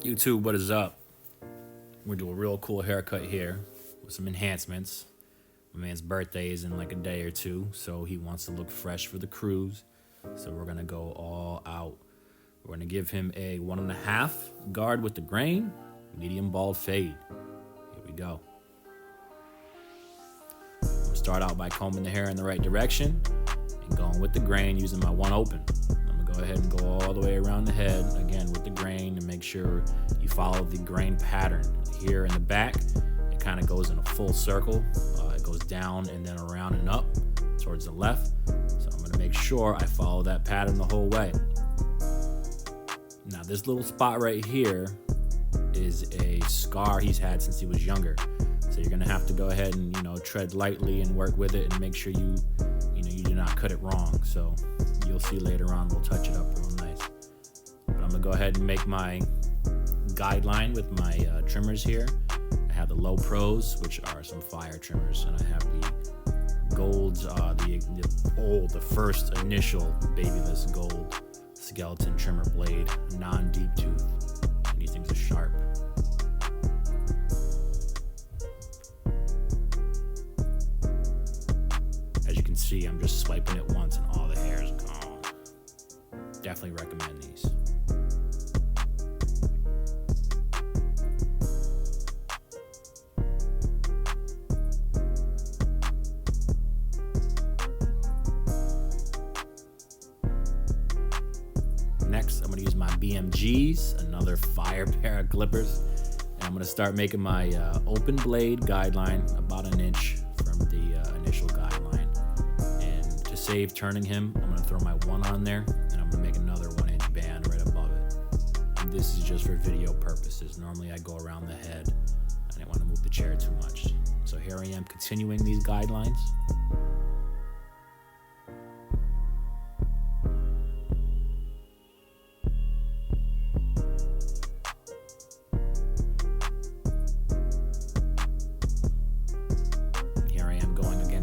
YouTube, what is up? We're gonna do a real cool haircut here with some enhancements. My man's birthday is in like a day or two, so he wants to look fresh for the cruise. So we're gonna go all out. We're gonna give him a 1.5 guard with the grain, medium bald fade. Here we go. We'll start out by combing the hair in the right direction and going with the grain using my one open. I'm gonna go ahead and go all the way around the head, again with the grain, and make sure you follow the grain pattern. Here in the back, it kind of goes in a full circle. It goes down and then around and up towards the left. So I'm gonna make sure I follow that pattern the whole way. Now this little spot right here is a scar he's had since he was younger. So you're gonna have to go ahead and tread lightly and work with it and make sure you do not cut it wrong. So you'll see later on we'll touch it up real nice. But I'm gonna go ahead and make my guideline with my trimmers here. I have the Low Pros, which are some fire trimmers, and I have the Golds, the first initial Babyless Gold skeleton trimmer blade, non-deep tooth. And these things are sharp. As you can see, I'm just swiping it once and all the hair is gone. Definitely recommend these. Next, I'm going to use my BMGs, another fire pair of clippers, and I'm going to start making my open blade guideline about 1 inch from the initial guideline. And to save turning him, I'm going to throw my one on there, and I'm going to make another 1 inch band right above it. And this is just for video purposes. Normally I go around the head. I didn't want to move the chair too much. So here I am continuing these guidelines.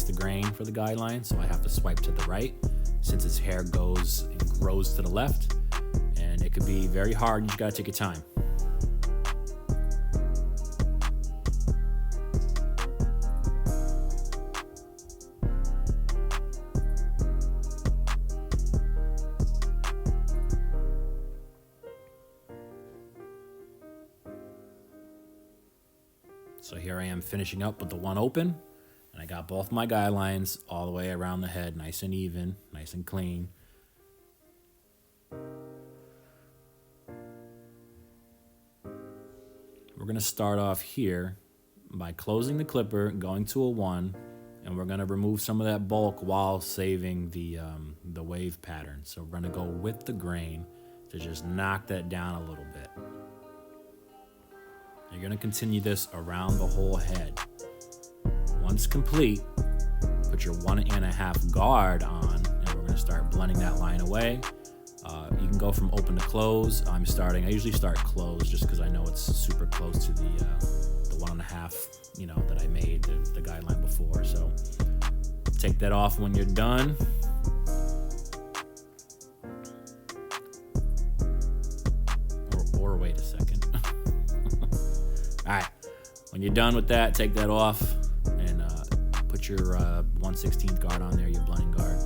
The grain for the guideline, so I have to swipe to the right since his hair goes and grows to the left, and it could be very hard. You just gotta take your time. So here I am finishing up with the one open. And I got both my guidelines all the way around the head, nice and even, nice and clean. We're gonna start off here by closing the clipper, going to a 1, and we're gonna remove some of that bulk while saving the wave pattern. So we're gonna go with the grain to just knock that down a little bit. You're gonna continue this around the whole head. Once complete, put your 1.5 guard on, and we're going to start blending that line away. You can go from open to close. I usually start close just because I know it's super close to the 1.5, that I made, the guideline before. So take that off when you're done. Or wait a second. All right, when you're done with that, take that off. Put your 1/16 guard on there, your blending guard.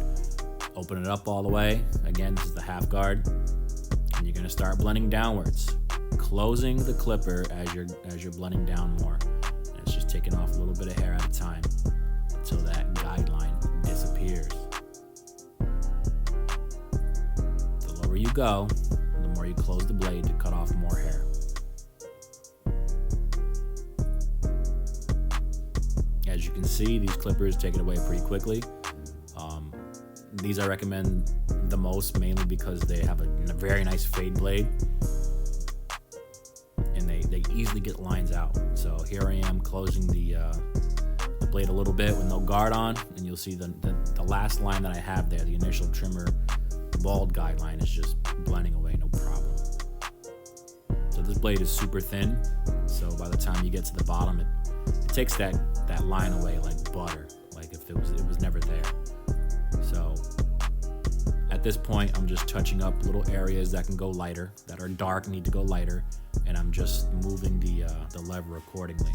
Open it up all the way. Again, this is the half guard. And you're gonna start blending downwards, closing the clipper as you're blending down more. And it's just taking off a little bit of hair at a time until that guideline disappears. The lower you go, the more you close the blade to cut off more hair. As you can see, these clippers take it away pretty quickly. These I recommend the most, mainly because they have a very nice fade blade, and they easily get lines out. So here I am closing the blade a little bit with no guard on, and you'll see the last line that I have there, the initial trimmer bald guideline, is just blending away no problem. So this blade is super thin, so by the time you get to the bottom, it takes that line away like butter, like if it was never there. So at this point, I'm just touching up little areas that can go lighter, that are dark, need to go lighter, and I'm just moving the lever accordingly.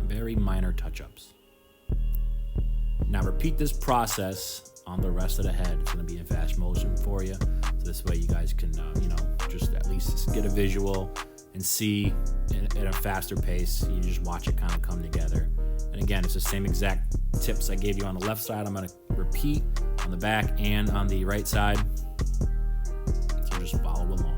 Very minor touch-ups. Now repeat this process on the rest of the head. It's going to be in fast motion for you, so this way you guys can just at least get a visual and see at a faster pace. You just watch it kind of come together. And again, it's the same exact tips I gave you on the left side. I'm going to repeat on the back and on the right side, so just follow along.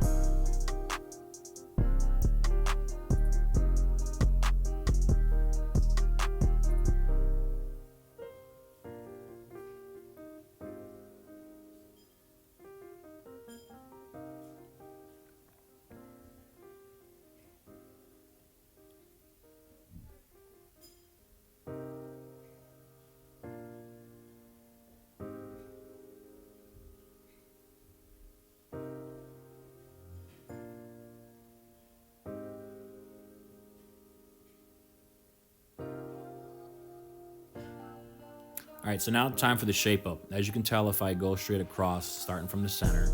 All right, so now time for the shape up. As you can tell, if I go straight across, starting from the center,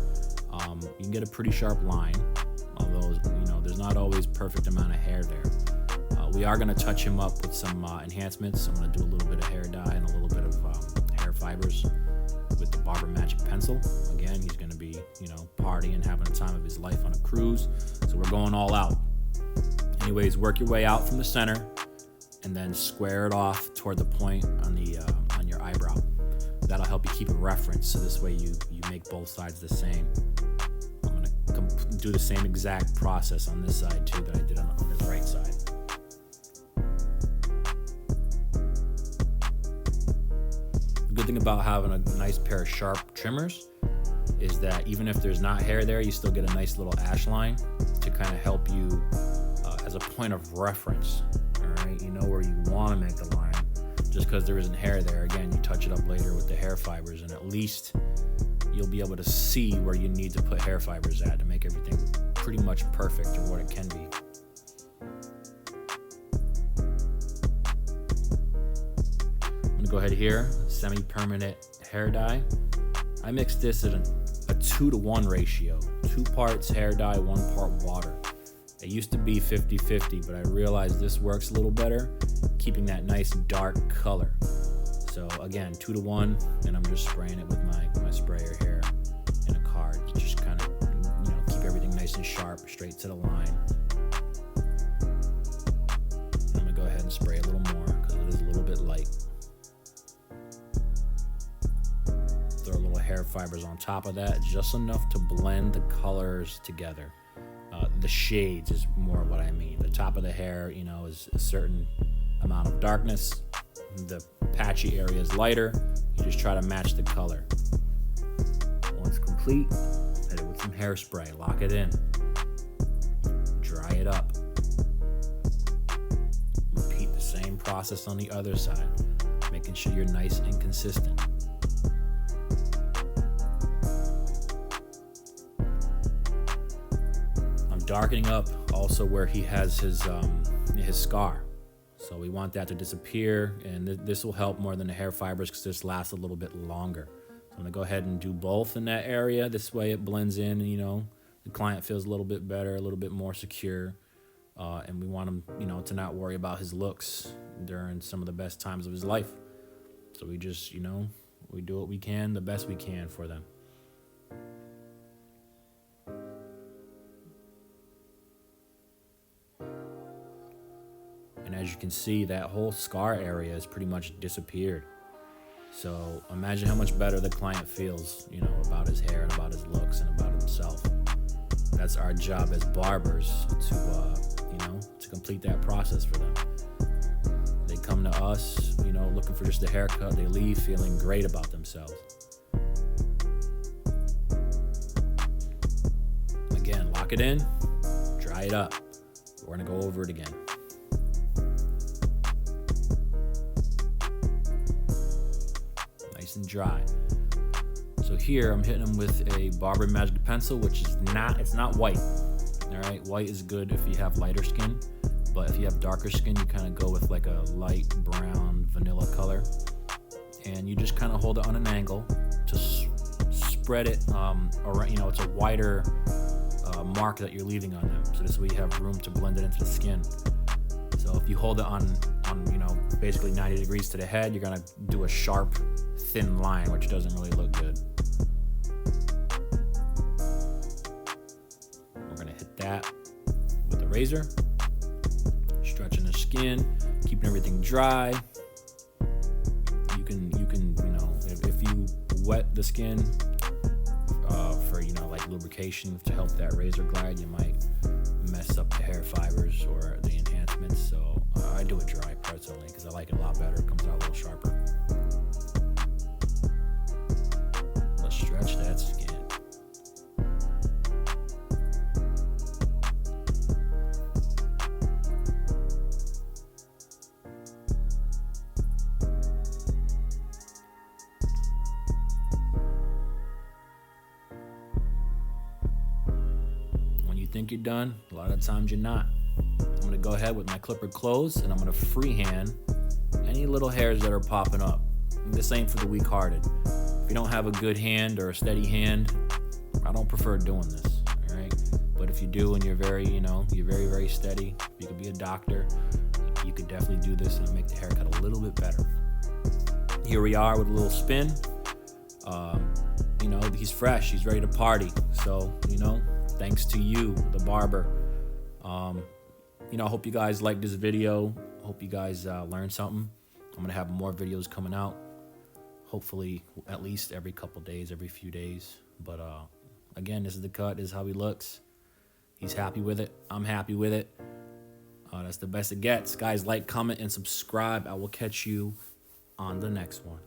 you can get a pretty sharp line, although, there's not always perfect amount of hair there. We are gonna touch him up with some enhancements. I'm gonna do a little bit of hair dye and a little bit of hair fibers with the Barber Magic Pencil. Again, he's gonna be, partying, having the time of his life on a cruise, so we're going all out. Anyways, work your way out from the center, and then square it off toward the point on your eyebrow. That'll help you keep a reference, so this way you make both sides the same. I'm gonna do the same exact process on this side too that I did on the right side. The good thing about having a nice pair of sharp trimmers is that even if there's not hair there, you still get a nice little ash line to kind of help you as a point of reference. All right, you know where you want to make the line. Just because there isn't hair there, again, you touch it up later with the hair fibers, and at least you'll be able to see where you need to put hair fibers at to make everything pretty much perfect, or what it can be. I'm gonna go ahead here, semi-permanent hair dye. I mixed this in a 2-to-1 ratio, 2 parts hair dye, 1 part water. It used to be 50-50, but I realized this works a little better, keeping that nice dark color. So again, 2-to-1, and I'm just spraying it with my sprayer here in a card to just kind of, keep everything nice and sharp, straight to the line. I'm gonna go ahead and spray a little more because it is a little bit light. Throw a little hair fibers on top of that, just enough to blend the colors together. The shades is more what I mean. The top of the hair, is a certain amount of darkness. The patchy area is lighter. You just try to match the color. Once complete, hit it with some hairspray. Lock it in. Dry it up. Repeat the same process on the other side, making sure you're nice and consistent. Darkening up also where he has his scar, so we want that to disappear, and this will help more than the hair fibers because this lasts a little bit longer. So I'm gonna go ahead and do both in that area. This way it blends in, and the client feels a little bit better, a little bit more secure, and we want him to not worry about his looks during some of the best times of his life. So we just we do what we can, the best we can for them. And as you can see, that whole scar area has pretty much disappeared. So imagine how much better the client feels, about his hair and about his looks and about himself. That's our job as barbers to complete that process for them. They come to us, looking for just a haircut. They leave feeling great about themselves. Again, lock it in, dry it up. We're gonna go over it again. And dry. So here I'm hitting them with a Barber Magic Pencil, which is not white. All right, white is good if you have lighter skin, but if you have darker skin, you kind of go with like a light brown vanilla color, and you just kind of hold it on an angle to spread it around, it's a wider mark that you're leaving on them. So this way you have room to blend it into the skin. So if you hold it on basically 90 degrees to the head, you're gonna do a sharp, thin line, which doesn't really look good. We're gonna hit that with the razor, stretching the skin, keeping everything dry. You can if you wet the skin for like lubrication to help that razor glide, you might mess up the hair fibers or the enhancements. So I do it dry personally because I like it a lot better. It comes out a little sharper. Let's stretch that skin. Think you're done, a lot of times you're not. I'm gonna go ahead with my clipper closed and I'm gonna freehand any little hairs that are popping up. And this ain't for the weak-hearted. If you don't have a good hand or a steady hand, I don't prefer doing this, all right? But if you do and you're very, very steady, you could be a doctor, you could definitely do this and make the haircut a little bit better. Here we are with a little spin. He's fresh, he's ready to party. So, thanks to you, the barber. I hope you guys like this video. Hope you guys learned something. I'm gonna have more videos coming out. Hopefully, at least every couple days, every few days. But again, this is the cut. This is how he looks. He's happy with it. I'm happy with it. That's the best it gets. Guys, like, comment, and subscribe. I will catch you on the next one.